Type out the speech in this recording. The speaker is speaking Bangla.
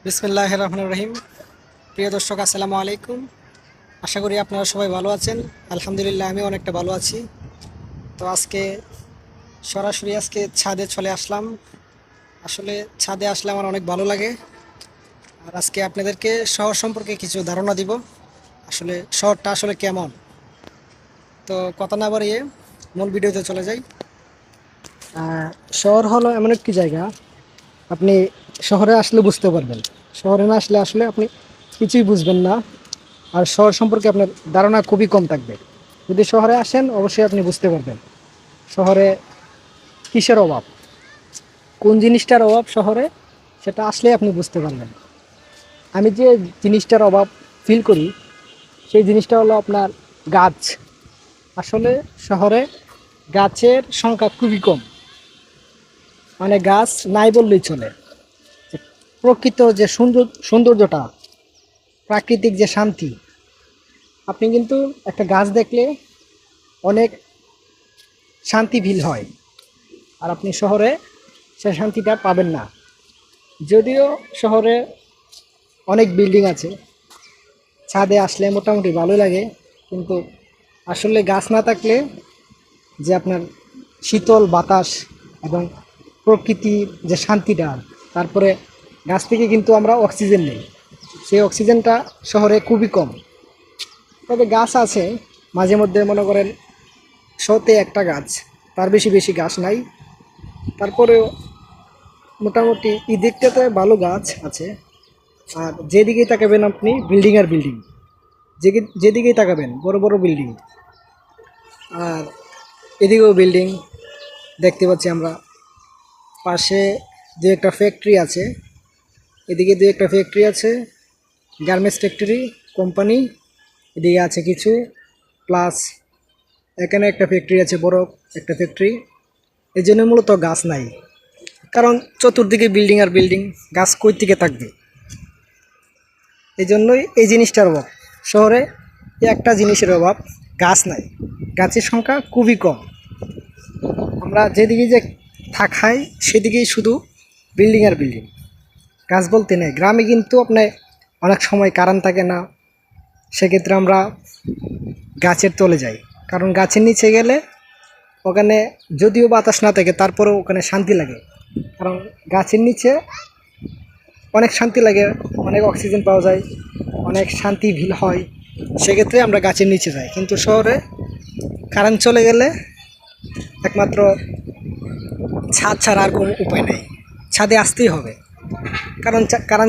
বিসমিল্লাহির রহমানির রহিম। প্রিয় দর্শক, আসসালামু আলাইকুম। আশা করি আপনারা সবাই ভালো আছেন। আলহামদুলিল্লাহ, আমি অনেকটা ভালো আছি। তো সরাসরি ছাদে চলে আসলাম। আসলে ছাদে আসলে আমার অনেক ভালো লাগে। আর আজকে আপনাদেরকে শহর সম্পর্কে কিছু ধারণা দিব, আসলে শহরটা আসলে কেমন। তো কথা না বাড়িয়ে মূল ভিডিওতে চলে যাই। শহর হলো এমন একটি জায়গা, আপনি শহরে আসলে বুঝতে পারবেন। শহরে না আসলে আসলে আপনি কিছুই বুঝবেন না। আর শহর সম্পর্কে আপনার ধারণা খুবই কম থাকবে। যদি শহরে আসেন, অবশ্যই আপনি বুঝতে পারবেন শহরে কিসের অভাব, কোন জিনিসটার অভাব শহরে, সেটা আসলে আপনি বুঝতে পারবেন। আমি যে জিনিসটার অভাব ফিল করি, সেই জিনিসটা হলো আপনার গাছ। আসলে শহরে গাছের সংখ্যা খুবই কম, মানে গাছ নাই বললেই চলে। প্রকৃত যে সৌন্দর্যটা, প্রাকৃতিক যে শান্তি, আপনি কিন্তু একটা গাছ দেখলে অনেক শান্তি ফিল হয়। আর আপনি শহরে সে শান্তিটা পাবেন না। যদিও শহরে অনেক বিল্ডিং আছে, ছাদে আসলে মোটামুটি ভালো লাগে, কিন্তু আসলে গাছ না থাকলে যে আপনার শীতল বাতাস এবং প্রকৃতির যে শান্তিটা, তারপরে গাছ থেকে কিন্তু আমরা অক্সিজেন নিই, সেই অক্সিজেনটা শহরে খুবই কম। তবে গাছ আছে, মাঝে মধ্যে মনে করেন শোতে একটা গাছ, তার বেশি বেশি গাছ নাই। তারপরেও মোটামুটি এই দিকটাতে ভালো গাছ আছে। আর যেদিকেই তাকাবেন আপনি বিল্ডিং আর বিল্ডিং, যেদিকেই তাকাবেন বড় বড় বিল্ডিং। আর এদিকেও বিল্ডিং দেখতে পাচ্ছি আমরা। পাশে দু একটা ফ্যাক্টরি আছে, এদিকে দু একটা ফ্যাক্টরি আছে, গার্মেন্টস ফ্যাক্টরি কোম্পানি এদিকে আছে কিছু। প্লাস এখানে একটা ফ্যাক্টরি আছে, বড় একটা ফ্যাক্টরি। এই জন্য মূলত গাছ নাই, কারণ চতুর্দিকে বিল্ডিং আর বিল্ডিং, গাছ কই থেকে থাকবে। এই জন্যই এই জিনিসটার অভাব শহরে, একটা জিনিসের অভাব, গাছ নাই। গাছের সংখ্যা খুবই কম। আমরা যেদিকে যে থাকাই সেদিকেই শুধু বিল্ডিং আর বিল্ডিং, গাছ বলতে নেই। গ্রামে কিন্তু আপনার অনেক সময় কারেন্ট থাকে না, সেক্ষেত্রে আমরা গাছের তলে যাই, কারণ গাছের নিচে গেলে ওখানে যদিও বাতাস না থাকে, তারপরেও ওখানে শান্তি লাগে। কারণ গাছের নিচে অনেক শান্তি লাগে, অনেক অক্সিজেন পাওয়া যায়, অনেক শান্তি ফিল হয়। সেক্ষেত্রে আমরা গাছের নিচে যাই। কিন্তু শহরে কারেন্ট চলে গেলে একমাত্র ছাদ ছাড়া আর কোনো উপায় নেই, ছাদে আসতেই হবে। কারণ কারেন্ট